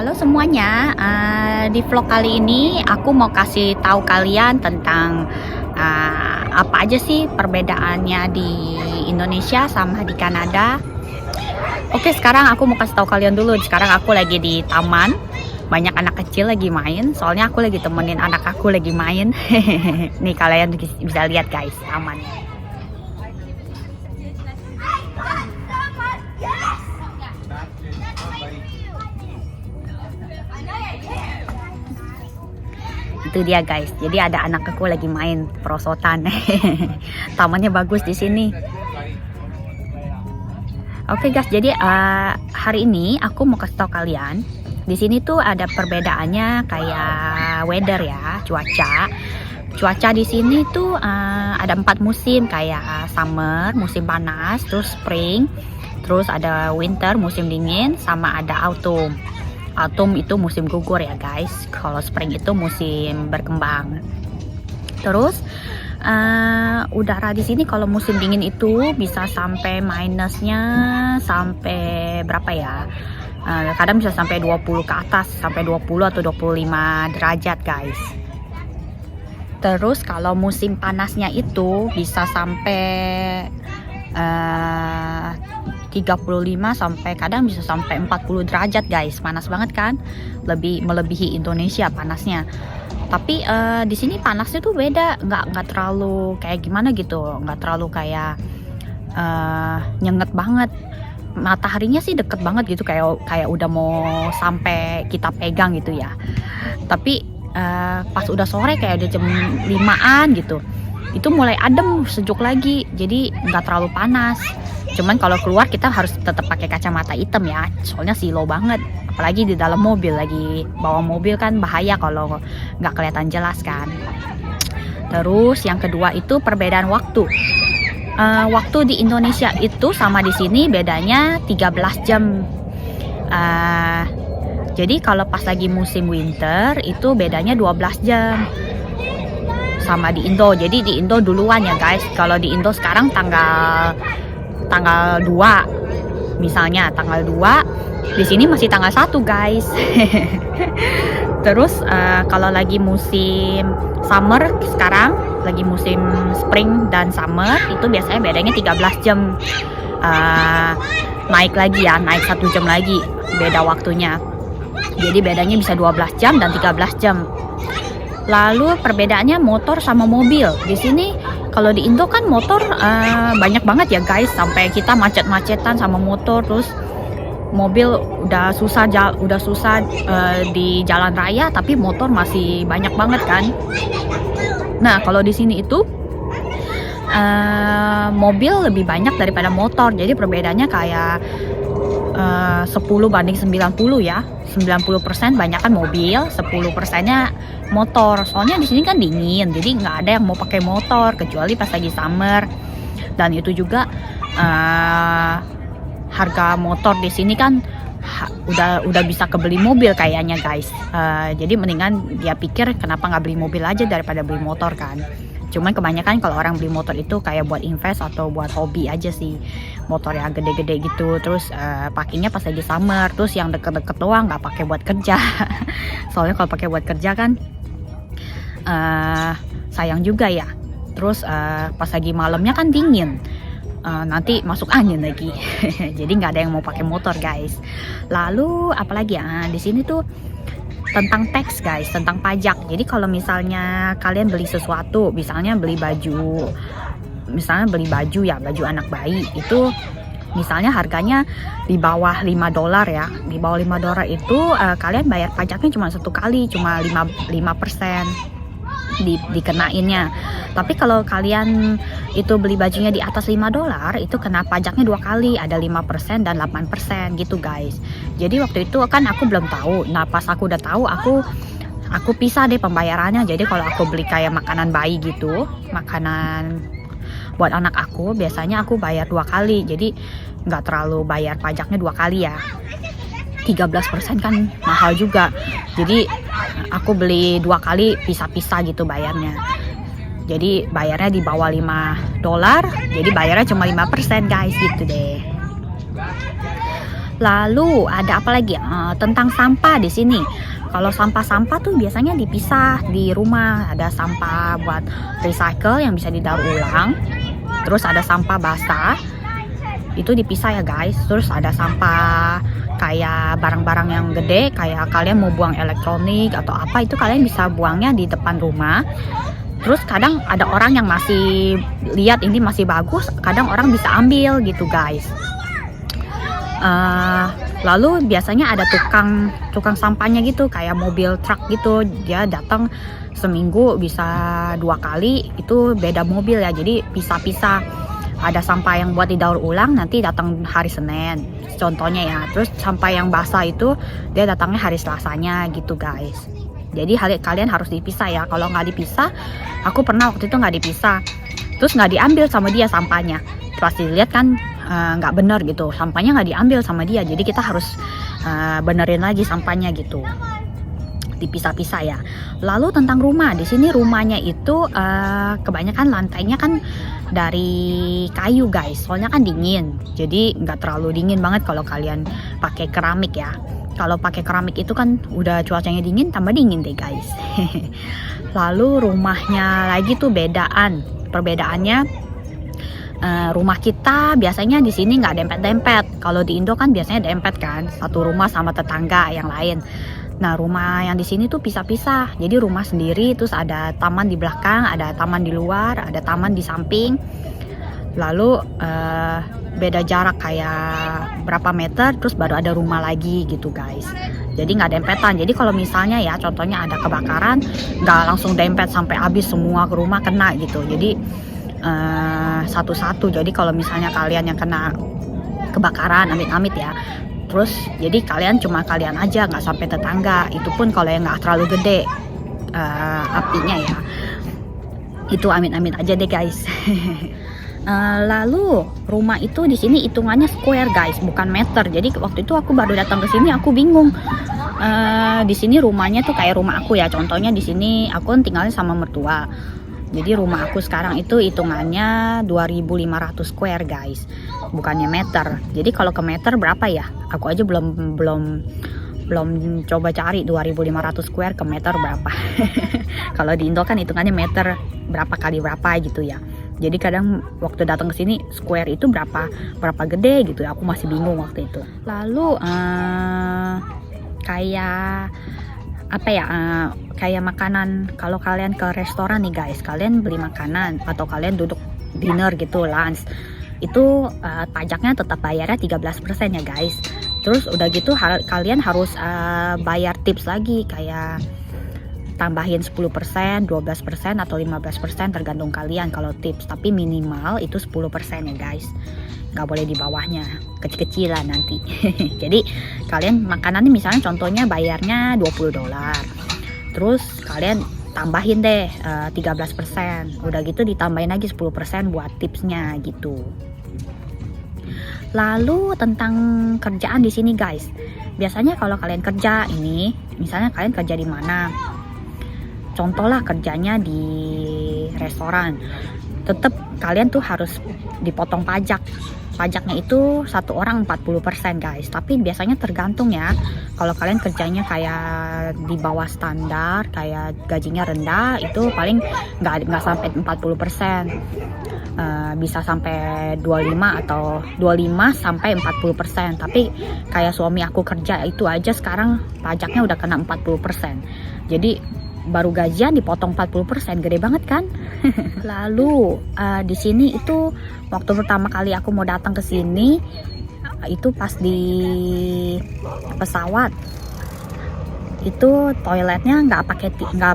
Halo semuanya, di vlog kali ini aku mau kasih tahu kalian tentang apa aja sih perbedaannya di Indonesia sama di Kanada. Oke, sekarang aku mau kasih tahu kalian dulu. Sekarang aku lagi di taman, banyak anak kecil lagi main. Soalnya aku lagi temenin anak aku lagi main. Nih kalian bisa lihat guys tamannya. Itu dia guys, jadi ada anak aku lagi main perosotan. Tamannya bagus di sini. Oke guys, jadi hari ini aku mau kasih tahu kalian di sini tuh ada perbedaannya kayak weather ya, cuaca di sini tuh ada 4 musim kayak summer, musim panas, terus spring, terus ada winter, musim dingin, sama ada autumn. Autumn itu musim gugur ya guys. Kalau spring itu musim berkembang. Terus udara di sini kalau musim dingin itu bisa sampai minusnya sampai berapa ya? Kadang bisa sampai 20 ke atas, sampai 20 atau 25 derajat guys. Terus kalau musim panasnya itu bisa sampai 35 sampai kadang bisa sampai 40 derajat guys. Panas banget kan? Melebihi Indonesia panasnya. Tapi di sini panasnya tuh beda, nggak terlalu kayak gimana gitu, nggak terlalu kayak nyenget banget. Mataharinya sih deket banget gitu, kayak udah mau sampai kita pegang gitu ya. Tapi pas udah sore kayak udah jam 5-an gitu, itu mulai adem, sejuk lagi, jadi nggak terlalu panas. Cuman kalau keluar kita harus tetap pakai kacamata hitam ya, soalnya silau banget. Apalagi di dalam mobil, lagi bawa mobil kan bahaya kalau nggak kelihatan jelas kan. Terus yang kedua itu perbedaan waktu. Waktu di Indonesia itu sama di sini bedanya 13 jam. Jadi kalau pas lagi musim winter itu bedanya 12 jam. Sama di Indo. Jadi di Indo duluan ya guys. Kalau di Indo sekarang tanggal 2. Misalnya tanggal 2, di sini masih tanggal 1 guys. Terus kalau lagi musim summer sekarang, lagi musim spring dan summer itu biasanya bedanya 13 jam. Naik lagi ya, naik 1 jam lagi beda waktunya. Jadi bedanya bisa 12 jam dan 13 jam. Lalu perbedaannya motor sama mobil. Di sini kalau di Indo kan motor banyak banget ya guys, sampai kita macet-macetan sama motor. Terus mobil udah susah di jalan raya, tapi motor masih banyak banget kan. Nah kalau di sini itu mobil lebih banyak daripada motor. Jadi perbedaannya kayak 10 banding 90 ya. 90% banyakan mobil, 10%-nya motor. Soalnya di sini kan dingin, jadi nggak ada yang mau pakai motor kecuali pas lagi summer. Dan itu juga harga motor di sini kan udah bisa kebeli mobil kayaknya guys. Jadi mendingan dia pikir kenapa nggak beli mobil aja daripada beli motor kan. Cuman kebanyakan kalau orang beli motor itu kayak buat invest atau buat hobi aja sih. Motor yang gede-gede gitu. Terus pakainya pas lagi summer. Terus yang deket-deket doang, nggak pakai buat kerja. Soalnya kalau pakai buat kerja kan sayang juga ya. Terus pas lagi malamnya kan dingin. Nanti masuk angin lagi. Jadi nggak ada yang mau pakai motor guys. Lalu apalagi ya, di sini tuh tentang tax guys, tentang pajak. Jadi kalau misalnya kalian beli sesuatu, misalnya beli baju ya, baju anak bayi itu misalnya harganya di bawah $5 ya. Di bawah $5 itu kalian bayar pajaknya cuma 1 kali, cuma 5% dikenainnya. Tapi kalau kalian itu beli bajunya di atas $5 itu kena pajaknya 2 kali, ada 5% dan 8% gitu guys. Jadi waktu itu kan aku belum tahu. Nah pas aku udah tahu, aku pisah deh pembayarannya. Jadi kalau aku beli kayak makanan bayi gitu, makanan buat anak aku, biasanya aku bayar 2 kali. Jadi nggak terlalu bayar pajaknya 2 kali ya. 13% kan mahal juga. Jadi aku beli 2 kali pisah-pisah gitu bayarnya. Jadi bayarnya di bawah $5, jadi bayarnya cuma 5% guys gitu deh. Lalu ada apa lagi? Tentang sampah di sini. Kalau sampah-sampah tuh biasanya dipisah di rumah. Ada sampah buat recycle yang bisa didaur ulang. Terus ada sampah basah. Itu dipisah ya guys. Terus ada sampah kayak barang-barang yang gede, kayak kalian mau buang elektronik atau apa, itu kalian bisa buangnya di depan rumah. Terus kadang ada orang yang masih lihat ini masih bagus, kadang orang bisa ambil gitu guys. Lalu biasanya ada tukang sampahnya gitu, kayak mobil truk gitu, dia datang seminggu bisa 2 kali, itu beda mobil ya, jadi pisah-pisah. Ada sampah yang buat didaur ulang nanti datang hari Senin contohnya ya, terus sampah yang basah itu dia datangnya hari Selasanya gitu guys. Jadi kalian harus dipisah ya. Kalau nggak dipisah, aku pernah waktu itu nggak dipisah, terus nggak diambil sama dia sampahnya. Pasti lihat kan nggak bener gitu, sampahnya nggak diambil sama dia, jadi kita harus benerin lagi sampahnya gitu, dipisah-pisah ya. Lalu tentang rumah, di sini rumahnya itu kebanyakan lantainya kan dari kayu guys, soalnya kan dingin, jadi nggak terlalu dingin banget kalau kalian pakai keramik ya. Kalau pakai keramik itu kan udah cuacanya dingin, tambah dingin deh guys. Lalu rumahnya lagi tuh perbedaannya. Rumah kita biasanya di sini nggak dempet-dempet. Kalau di Indo kan biasanya dempet kan, satu rumah sama tetangga yang lain. Nah, rumah yang di sini tuh pisah-pisah. Jadi rumah sendiri, terus ada taman di belakang, ada taman di luar, ada taman di samping. Lalu beda jarak kayak berapa meter, terus baru ada rumah lagi gitu guys. Jadi nggak dempetan. Jadi kalau misalnya ya contohnya ada kebakaran, nggak langsung dempet sampai habis semua ke rumah kena gitu. Jadi satu-satu. Jadi kalau misalnya kalian yang kena kebakaran, amit-amit ya, terus jadi kalian aja, nggak sampai tetangga. Itu pun kalau yang nggak terlalu gede apinya ya, itu amit-amit aja deh guys. Lalu rumah itu di sini hitungannya square guys, bukan meter. Jadi waktu itu aku baru datang ke sini, aku bingung. Di sini rumahnya tuh kayak rumah aku ya. Contohnya di sini aku tinggalnya sama mertua. Jadi rumah aku sekarang itu hitungannya 2.500 square guys, bukannya meter. Jadi kalau ke meter berapa ya? Aku aja belum coba cari 2.500 square ke meter berapa. Kalau di Indo kan hitungannya meter berapa kali berapa gitu ya. Jadi kadang waktu datang ke sini square itu berapa gede gitu ya. Aku masih bingung waktu itu. Lalu kayak apa ya, kayak makanan, kalau kalian ke restoran nih guys, kalian beli makanan atau kalian duduk dinner gitu, lunch, itu pajaknya tetap bayarnya 13% ya guys. Terus udah gitu kalian harus bayar tips lagi, kayak tambahin 10%, 12% atau 15% tergantung kalian kalau tips, tapi minimal itu 10% ya guys, nggak boleh di bawahnya, kecil-kecilan nanti. Jadi kalian makanannya misalnya contohnya bayarnya $20, terus kalian tambahin deh 13%, udah gitu ditambahin lagi 10% buat tipsnya gitu. Lalu tentang kerjaan di sini guys, biasanya kalau kalian kerja ini, misalnya kalian kerja di mana, contoh lah kerjanya di restoran, tetap kalian tuh harus dipotong pajak. Pajaknya itu satu orang 40% guys, tapi biasanya tergantung ya. Kalau kalian kerjanya kayak di bawah standar, kayak gajinya rendah, itu paling nggak sampai 40%, bisa sampai 25 atau 25 sampai 40%. Tapi kayak suami aku kerja itu aja sekarang pajaknya udah kena 40%. Jadi baru gajian dipotong 40%, gede banget kan? Lalu di sini itu waktu pertama kali aku mau datang ke sini itu pas di pesawat, itu toiletnya nggak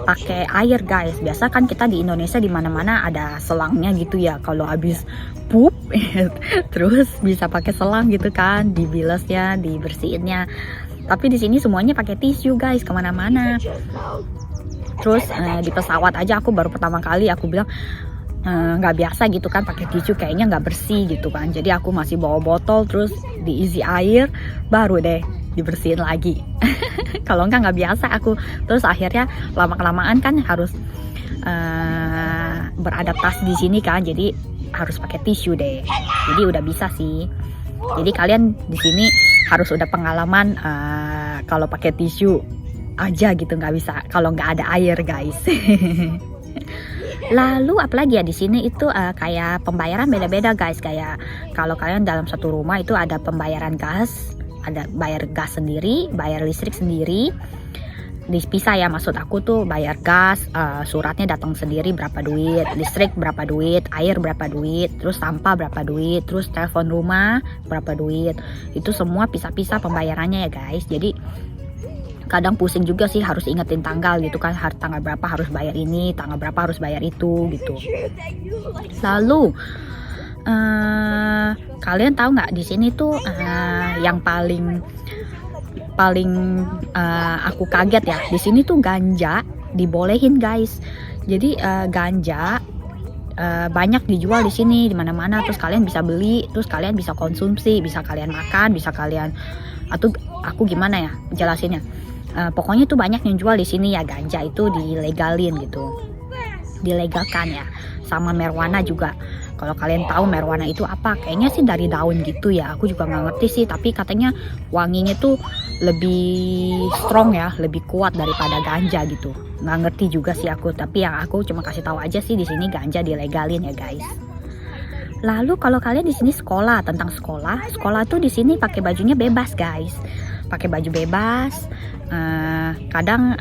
pakai air guys. Biasa kan kita di Indonesia di mana-mana ada selangnya gitu ya, kalau habis pup terus bisa pakai selang gitu kan, dibilesnya, dibersihinnya. Tapi di sini semuanya pakai tisu guys kemana-mana. Terus di pesawat aja aku baru pertama kali aku bilang nggak biasa gitu kan pakai tisu, kayaknya nggak bersih gitu kan. Jadi aku masih bawa botol, terus diisi air, baru deh dibersihin lagi. Kalau nggak biasa aku. Terus akhirnya lama-kelamaan kan harus beradaptasi di sini kan, jadi harus pakai tisu deh. Jadi udah bisa sih. Jadi kalian di sini harus udah pengalaman kalau pakai tisu aja gitu, nggak bisa kalau nggak ada air guys. Lalu apalagi ya di sini itu kayak pembayaran beda-beda guys. Kayak kalau kalian dalam satu rumah itu ada pembayaran gas, ada bayar gas sendiri, bayar listrik sendiri. Dipisah ya, maksud aku tuh bayar gas, suratnya datang sendiri berapa duit, listrik berapa duit, air berapa duit, terus sampah berapa duit, terus telepon rumah berapa duit. Itu semua pisah-pisah pembayarannya ya guys. Jadi kadang pusing juga sih harus ingetin tanggal gitu kan, tanggal berapa harus bayar ini, tanggal berapa harus bayar itu gitu. Lalu kalian tahu nggak di sini tuh yang paling aku kaget ya, di sini tuh ganja dibolehin guys. Jadi ganja banyak dijual di sini di mana-mana, terus kalian bisa beli, terus kalian bisa konsumsi, bisa kalian makan, bisa kalian atau aku gimana ya jelasinnya. Pokoknya tuh banyak yang jual di sini ya, ganja itu dilegalin gitu, dilegalkan ya. Sama marijuana juga. Kalau kalian tahu marijuana itu apa, kayaknya sih dari daun gitu ya, aku juga nggak ngerti sih, tapi katanya wanginya tuh lebih strong ya, lebih kuat daripada ganja gitu. Nggak ngerti juga sih aku, tapi yang aku cuma kasih tahu aja sih di sini ganja dilegalin ya guys. Lalu kalau kalian di sini sekolah, tentang sekolah tuh di sini pakai bajunya bebas guys, pakai baju bebas. Kadang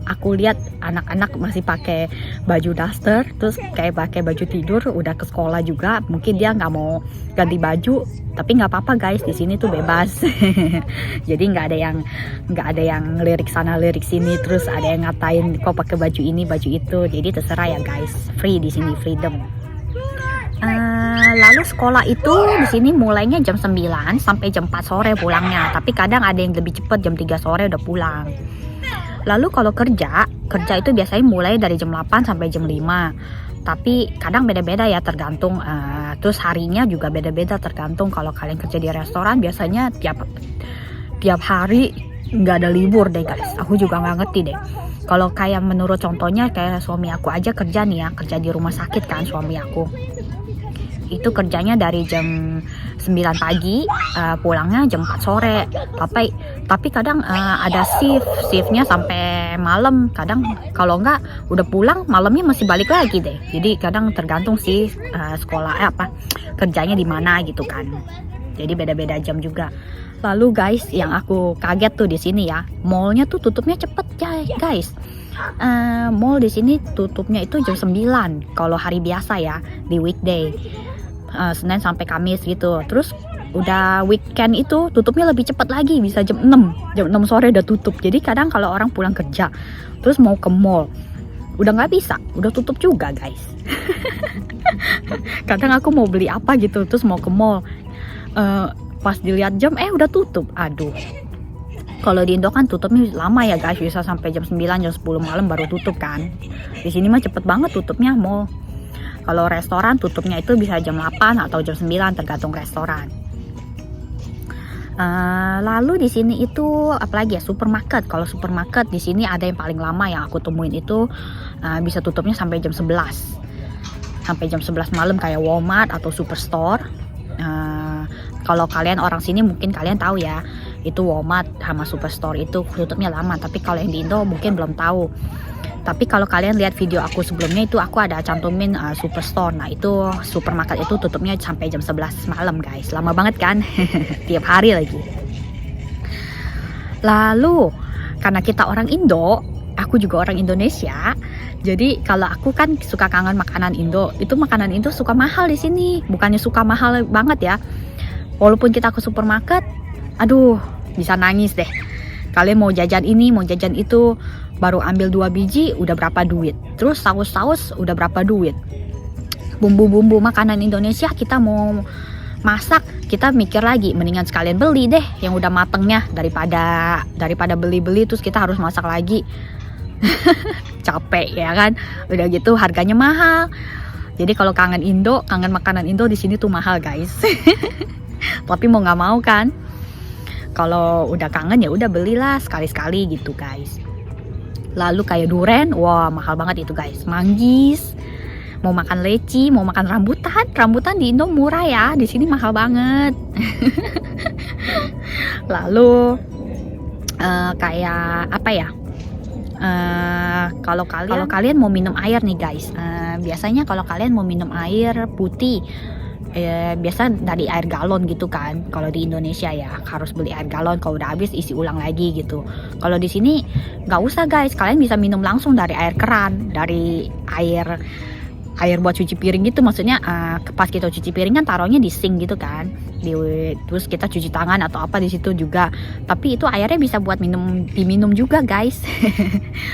aku lihat anak-anak masih pakai baju daster, terus kayak pakai baju tidur udah ke sekolah juga. Mungkin dia nggak mau ganti baju, tapi nggak apa-apa guys, di sini tuh bebas. Jadi nggak ada yang lirik sana lirik sini, terus ada yang ngatain kok pakai baju ini baju itu. Jadi terserah ya guys, free di sini, freedom. Lalu sekolah itu di sini mulainya jam 9 sampai jam 4 sore pulangnya, tapi kadang ada yang lebih cepat, jam 3 sore udah pulang. Lalu kalau kerja itu biasanya mulai dari jam 8 sampai jam 5. Tapi kadang beda-beda ya, tergantung terus harinya juga beda-beda, tergantung. Kalau kalian kerja di restoran biasanya tiap hari nggak ada libur deh guys. Aku juga nggak ngerti deh. Kalau kayak menurut contohnya kayak suami aku aja kerja nih ya, kerja di rumah sakit kan suami aku. Itu kerjanya dari jam 9 pagi, pulangnya jam 4 sore. Tapi kadang ada shiftnya sampai malam. Kadang kalau enggak udah pulang malamnya masih balik lagi deh. Jadi kadang tergantung sih kerjanya di mana gitu kan. Jadi beda-beda jam juga. Lalu guys, yang aku kaget tuh di sini ya, mallnya tuh tutupnya cepet guys. Mall di sini tutupnya itu jam 9 kalau hari biasa ya, di weekday. Senin sampai Kamis gitu. Terus udah weekend itu tutupnya lebih cepat lagi, bisa jam 6 sore udah tutup. Jadi kadang kalau orang pulang kerja terus mau ke mall udah nggak bisa, udah tutup juga guys. Kadang aku mau beli apa gitu terus mau ke mall, pas dilihat jam udah tutup. Aduh, kalau di Indo kan tutupnya lama ya guys, bisa sampai jam 9 jam 10 malam baru tutup kan. Di sini mah cepet banget tutupnya mall. Kalau restoran tutupnya itu bisa jam 8 atau jam 9 tergantung restoran. Lalu di sini itu apalagi ya, supermarket. Kalau supermarket di sini ada yang paling lama yang aku temuin itu bisa tutupnya sampai jam 11. Sampai jam 11 malam kayak Walmart atau Superstore. Kalau kalian orang sini mungkin kalian tahu ya, itu Walmart sama Superstore itu tutupnya lama. Tapi kalau yang di Indo mungkin belum tahu. Tapi kalau kalian lihat video aku sebelumnya itu aku ada cantumin Superstore. Nah itu supermarket itu tutupnya sampai jam 11 malam guys. Lama banget kan? Tiap hari lagi. Lalu karena kita orang Indo, aku juga orang Indonesia. Jadi kalau aku kan suka kangen makanan Indo. Itu makanan Indo suka mahal di sini. Bukannya suka mahal banget ya. Walaupun kita ke supermarket, aduh bisa nangis deh. Kalian mau jajan ini, mau jajan itu, baru ambil 2 biji udah berapa duit. Terus saus-saus udah berapa duit. Bumbu-bumbu makanan Indonesia kita mau masak, kita mikir lagi mendingan sekalian beli deh yang udah matengnya daripada beli-beli terus kita harus masak lagi. Capek ya kan. Udah gitu harganya mahal. Jadi kalau kangen makanan Indo di sini tuh mahal guys. Tapi mau nggak mau kan. Kalau udah kangen ya udah belilah sekali-sekali gitu guys. Lalu kayak duren, wah mahal banget itu guys. Manggis, mau makan leci, mau makan rambutan di Indo murah ya, di sini mahal banget. Lalu kayak apa ya, kalau kalian mau minum air nih guys, biasanya kalau kalian mau minum air putih, biasa dari air galon gitu kan. Kalau di Indonesia ya harus beli air galon, kalau udah habis isi ulang lagi gitu. Kalau di sini nggak usah guys, kalian bisa minum langsung dari air keran, dari air buat cuci piring gitu. Maksudnya pas kita cuci piring kan taruhnya di sink gitu kan, terus kita cuci tangan atau apa di situ juga. Tapi itu airnya bisa buat diminum juga guys.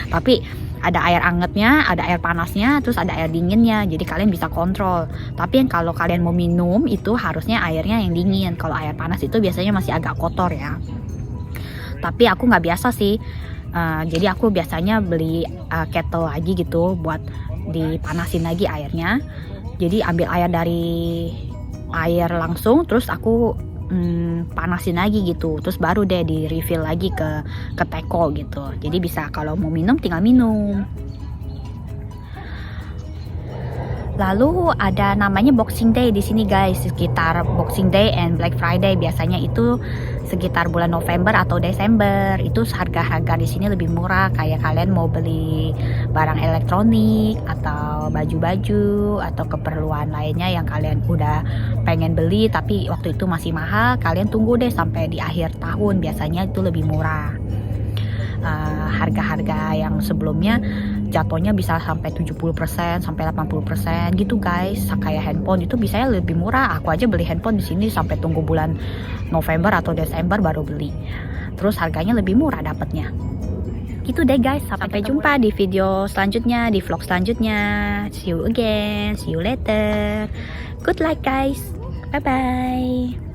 Tapi ada air angetnya, ada air panasnya, terus ada air dinginnya, jadi kalian bisa kontrol. Tapi yang kalau kalian mau minum itu harusnya airnya yang dingin. Kalau air panas itu biasanya masih agak kotor ya. Tapi aku nggak biasa sih, jadi aku biasanya beli kettle lagi gitu buat dipanasin lagi airnya. Jadi ambil air dari air langsung, terus aku panasin lagi gitu, terus baru deh di refill lagi ke teko gitu. Jadi bisa kalau mau minum tinggal minum. Lalu ada namanya Boxing Day di sini guys, sekitar Boxing Day and Black Friday biasanya itu sekitar bulan November atau Desember. Itu harga-harga di sini lebih murah, kayak kalian mau beli barang elektronik atau baju-baju atau keperluan lainnya yang kalian udah pengen beli tapi waktu itu masih mahal, kalian tunggu deh sampai di akhir tahun, biasanya itu lebih murah. Harga-harga yang sebelumnya jatuhnya bisa sampai 70% sampai 80% gitu guys. Kayak handphone itu bisa lebih murah. Aku aja beli handphone di sini sampai tunggu bulan November atau Desember baru beli. Terus harganya lebih murah dapatnya. Gitu deh guys, sampai jumpa di video selanjutnya, di vlog selanjutnya. See you again, see you later. Good luck guys. Bye bye.